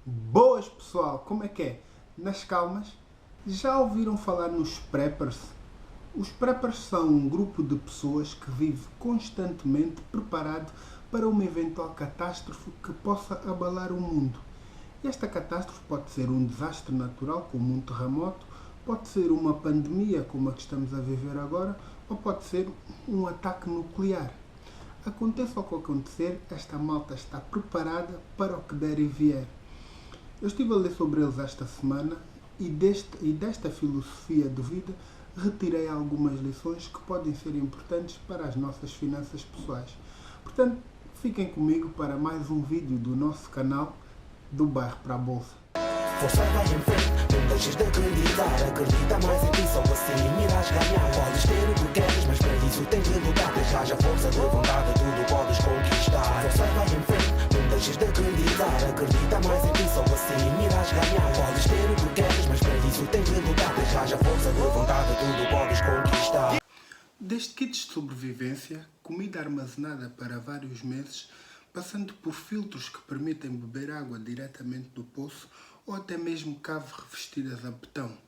Boas pessoal, como é que é? Nas calmas? Já ouviram falar nos preppers? Os preppers são um grupo de pessoas que vive constantemente preparado para uma eventual catástrofe que possa abalar o mundo. E esta catástrofe pode ser um desastre natural, como um terremoto, pode ser uma pandemia, como a que estamos a viver agora, ou pode ser um ataque nuclear. Aconteça o que acontecer, esta malta está preparada para o que der e vier. Eu estive a ler sobre eles esta semana e desta filosofia de vida retirei algumas lições que podem ser importantes para as nossas finanças pessoais. Portanto, fiquem comigo para mais um vídeo do nosso canal do Bairro para a Bolsa. Força, vai em frente, não deixes de acreditar. Acredita mais em ti, só assim irás ganhar. Podes ter o que queres, mas para isso tens de lutar. Tens haja força de vontade, tudo podes conquistar. Força, vai em frente, não deixes de acreditar. Acredita mais em ti, só assim irás ganhar. Podes ter o que queres, mas para isso tens de lutar. Tens haja força de vontade, tudo podes conquistar. Desde kits de sobrevivência, comida armazenada para vários meses, passando por filtros que permitem beber água diretamente do poço ou até mesmo caves revestidas a betão.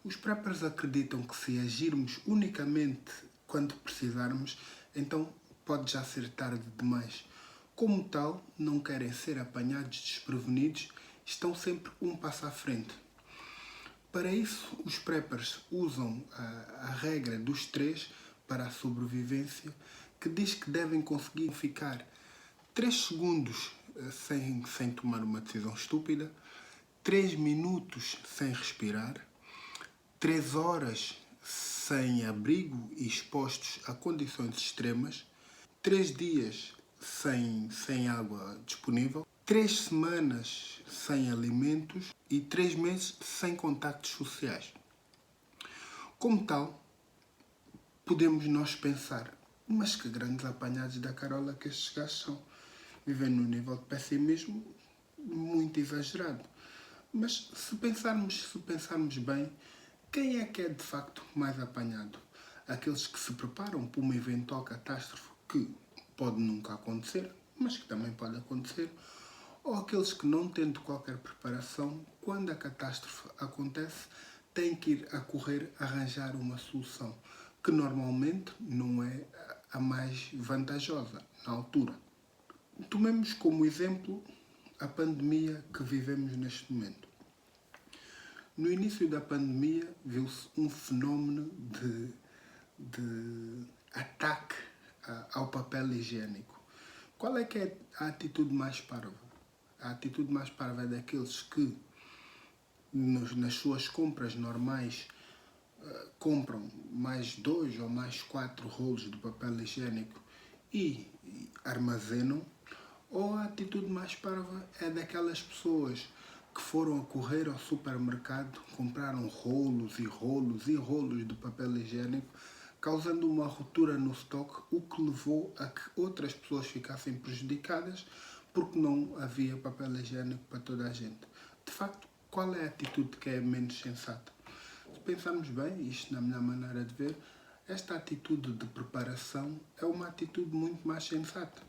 Os preppers acreditam que se agirmos unicamente quando precisarmos, então pode já ser tarde demais. Como tal, não querem ser apanhados desprevenidos, estão sempre um passo à frente. Para isso, os preppers usam a regra dos 3 para a sobrevivência, que diz que devem conseguir ficar 3 segundos sem tomar uma decisão estúpida, 3 minutos sem respirar, 3 horas sem abrigo e expostos a condições extremas, 3 dias sem água disponível, 3 semanas sem alimentos e 3 meses sem contactos sociais. Como tal, podemos nós pensar, mas que grandes apanhados da carola que estes gajos são. Vivem num nível de pessimismo muito exagerado. Mas se pensarmos bem, quem é que é de facto mais apanhado? Aqueles que se preparam para uma eventual catástrofe que pode nunca acontecer, mas que também pode acontecer, ou aqueles que, não tendo qualquer preparação, quando a catástrofe acontece, têm que ir a correr arranjar uma solução, que normalmente não é a mais vantajosa na altura. Tomemos como exemplo a pandemia que vivemos neste momento. No início da pandemia viu-se um fenómeno de ataque ao papel higiênico. Qual é que é a atitude mais parva? A atitude mais parva é daqueles que, nas suas compras normais, compram mais 2 ou mais 4 rolos de papel higiênico e armazenam, ou a atitude mais parva é daquelas pessoas que foram a correr ao supermercado, compraram rolos e rolos e rolos de papel higiênico, causando uma ruptura no estoque, o que levou a que outras pessoas ficassem prejudicadas porque não havia papel higiênico para toda a gente. De facto, qual é a atitude que é menos sensata? Se pensarmos bem, isto na minha maneira de ver, esta atitude de preparação é uma atitude muito mais sensata.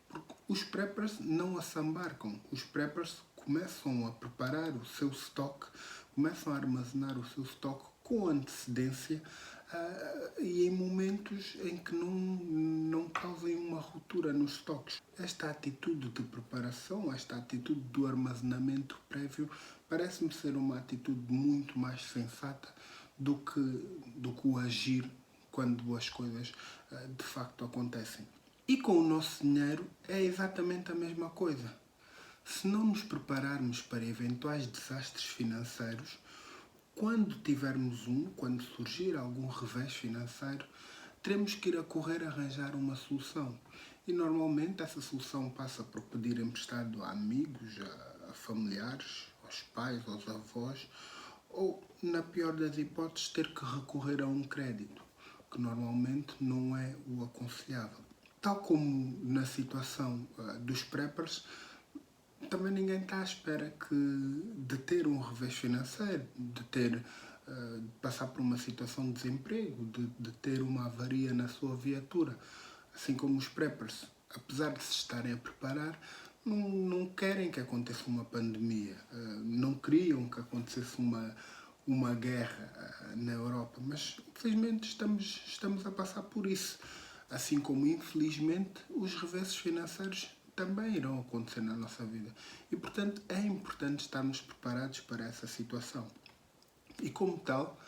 Porque os preppers não assambarcam, os preppers começam a preparar o seu estoque, começam a armazenar o seu estoque com antecedência e em momentos em que não causem uma ruptura nos estoques. Esta atitude de preparação, esta atitude do armazenamento prévio, parece-me ser uma atitude muito mais sensata do que o agir quando as coisas de facto acontecem. E com o nosso dinheiro é exatamente a mesma coisa. Se não nos prepararmos para eventuais desastres financeiros, quando surgir algum revés financeiro, teremos que ir a correr arranjar uma solução. E normalmente essa solução passa por pedir emprestado a amigos, a familiares, aos pais, aos avós, ou, na pior das hipóteses, ter que recorrer a um crédito, que normalmente não é o aconselhável. Tal como na situação dos preppers, também ninguém está à espera de ter um revés financeiro, de passar por uma situação de desemprego, de ter uma avaria na sua viatura. Assim como os preppers, apesar de se estarem a preparar, não querem que aconteça uma pandemia, não queriam que acontecesse uma guerra na Europa, mas infelizmente estamos a passar por isso. Assim como infelizmente os revessos financeiros também irão acontecer na nossa vida. E portanto é importante estarmos preparados para essa situação. E como tal,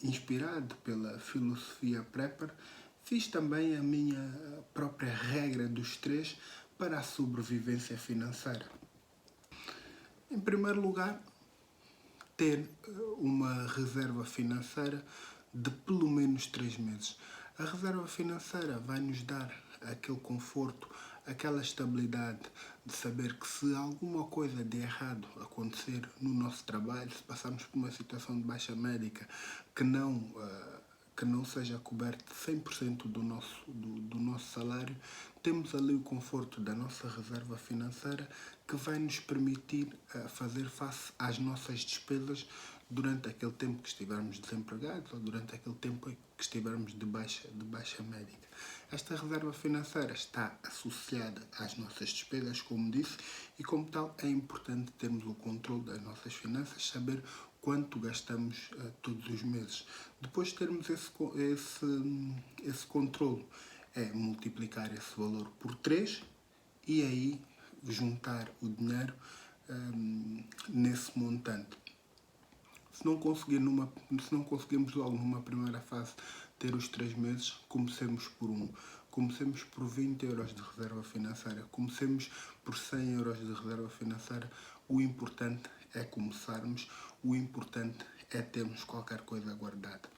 inspirado pela filosofia Prepper, fiz também a minha própria regra dos 3 para a sobrevivência financeira. Em primeiro lugar, ter uma reserva financeira de pelo menos 3 meses. A reserva financeira vai nos dar aquele conforto, aquela estabilidade de saber que se alguma coisa de errado acontecer no nosso trabalho, se passarmos por uma situação de baixa médica que não seja coberto 100% do nosso salário, temos ali o conforto da nossa reserva financeira que vai nos permitir fazer face às nossas despesas durante aquele tempo que estivermos desempregados ou durante aquele tempo que estivermos de baixa médica. Esta reserva financeira está associada às nossas despesas, como disse, e como tal é importante termos o controle das nossas finanças, saber quanto gastamos todos os meses. Depois de termos esse controle, é multiplicar esse valor por 3 e aí juntar o dinheiro nesse montante. Se não conseguirmos logo numa primeira fase ter os 3 meses, comecemos por um. Comecemos por 20 euros de reserva financeira. Comecemos por 100 euros de reserva financeira. O importante é começarmos. O importante é termos qualquer coisa guardada.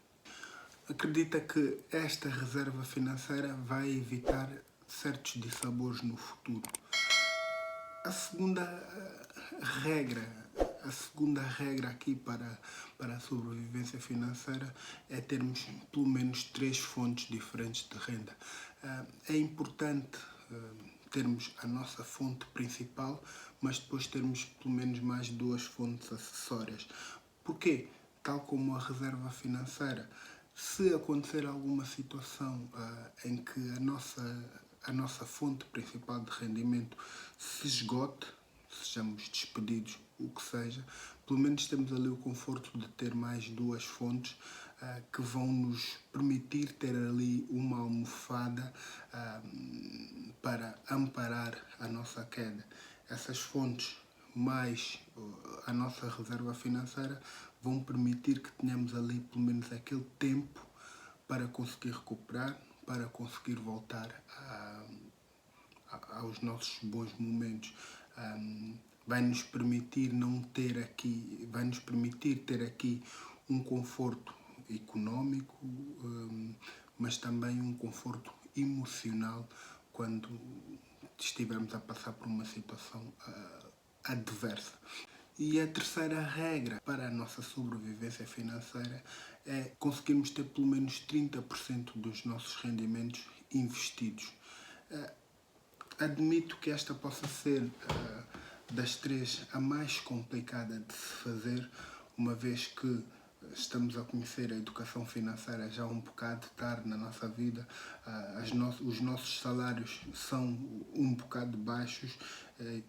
Acredita que esta reserva financeira vai evitar certos dissabores no futuro. A segunda regra aqui para a sobrevivência financeira é termos pelo menos 3 fontes diferentes de renda. É importante termos a nossa fonte principal, mas depois termos pelo menos mais 2 fontes acessórias. Porquê? Tal como a reserva financeira, se acontecer alguma situação em que a nossa fonte principal de rendimento se esgote, sejamos despedidos, o que seja, pelo menos temos ali o conforto de ter mais 2 fontes que vão nos permitir ter ali uma almofada para amparar a nossa queda. Essas fontes mais a nossa reserva financeira vão permitir que tenhamos ali pelo menos aquele tempo para conseguir recuperar, para conseguir voltar aos nossos bons momentos. Vai nos permitir ter aqui um conforto económico, mas também um conforto emocional quando estivermos a passar por uma situação adversa. E a terceira regra para a nossa sobrevivência financeira é conseguirmos ter pelo menos 30% dos nossos rendimentos investidos. Admito que esta possa ser das 3 a mais complicada de se fazer, uma vez que estamos a conhecer a educação financeira já um bocado tarde na nossa vida, os nossos salários são um bocado baixos,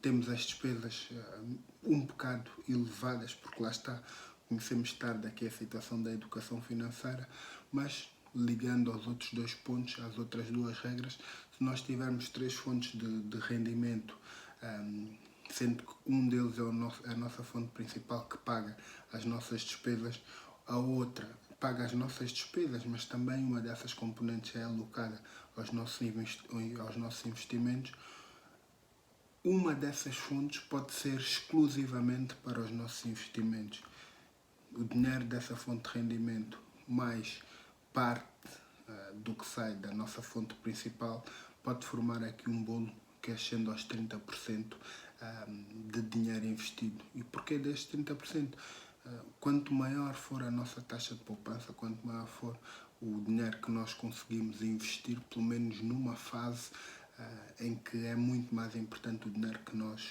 temos as despesas um bocado elevadas, porque lá está, conhecemos tarde aqui a situação da educação financeira, mas ligando aos outros 2 pontos, às outras 2 regras, se nós tivermos 3 fontes de rendimento, sendo que um deles é a nossa fonte principal que paga as nossas despesas, a outra paga as nossas despesas, mas também uma dessas componentes é alocada aos nossos investimentos, uma dessas fontes pode ser exclusivamente para os nossos investimentos. O dinheiro dessa fonte de rendimento mais parte do que sai da nossa fonte principal pode formar aqui um bolo que ascende aos 30% de dinheiro investido. E porquê destes 30%? Quanto maior for a nossa taxa de poupança, quanto maior for o dinheiro que nós conseguimos investir, pelo menos numa fase em que é muito mais importante o dinheiro que nós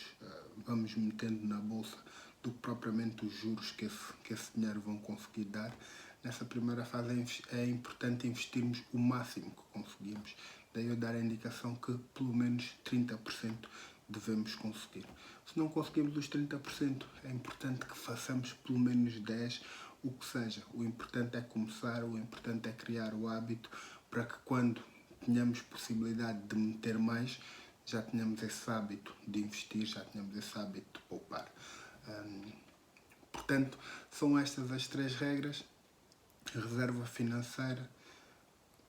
vamos metendo na bolsa do que propriamente os juros que esse dinheiro vão conseguir dar. Nessa primeira fase é importante investirmos o máximo que conseguimos. Daí eu dar a indicação que pelo menos 30% devemos conseguir. Se não conseguimos os 30%, é importante que façamos pelo menos 10%, o que seja. O importante é começar, o importante é criar o hábito para que quando tenhamos possibilidade de meter mais, já tenhamos esse hábito de investir, já tenhamos esse hábito de poupar. Portanto, são estas as 3 regras. Reserva financeira,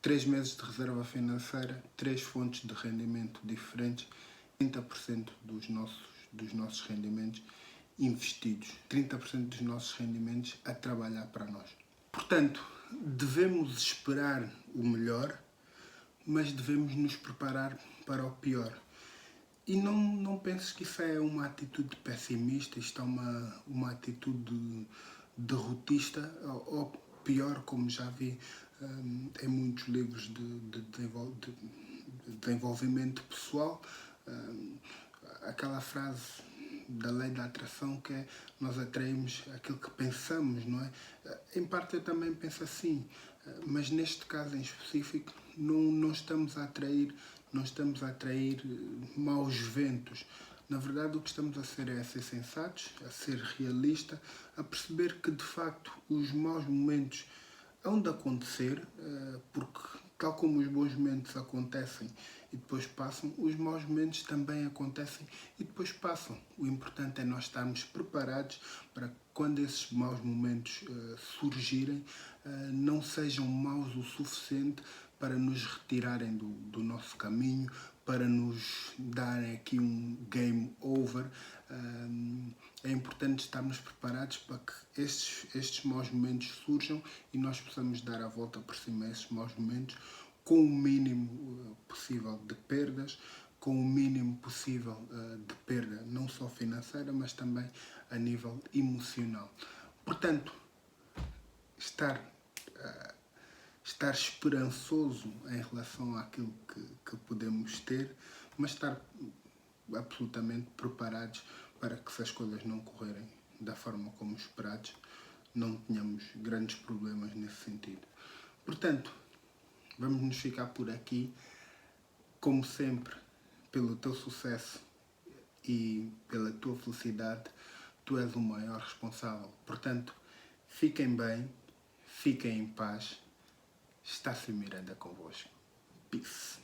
3 meses de reserva financeira, 3 fontes de rendimento diferentes, 30% dos nossos rendimentos investidos, 30% dos nossos rendimentos a trabalhar para nós. Portanto, devemos esperar o melhor, mas devemos nos preparar para o pior. E não penses que isso é uma atitude pessimista, isto é uma atitude derrotista, ou pior, como já vi em muitos livros de desenvolvimento pessoal, aquela frase da lei da atração que é: nós atraímos aquilo que pensamos, não é? Em parte eu também penso assim, mas neste caso em específico não estamos a atrair maus ventos. Na verdade, o que estamos a ser é a ser sensatos, a ser realista, a perceber que de facto os maus momentos hão de acontecer, porque tal como os bons momentos acontecem e depois passam, os maus momentos também acontecem e depois passam. O importante é nós estarmos preparados para que quando esses maus momentos surgirem, não sejam maus o suficiente para nos retirarem do nosso caminho, para nos darem aqui um game over. É importante estarmos preparados para que estes maus momentos surjam e nós possamos dar a volta por cima a esses maus momentos com o mínimo possível de perdas, com o mínimo possível de perda, não só financeira, mas também a nível emocional. Portanto, estar esperançoso em relação àquilo que podemos ter, mas estar absolutamente preparados para que, se as coisas não correrem da forma como esperados, não tenhamos grandes problemas nesse sentido. Portanto, vamos nos ficar por aqui. Como sempre, pelo teu sucesso e pela tua felicidade, tu és o maior responsável. Portanto, fiquem bem, fiquem em paz. Estácio Miranda convosco. Peace.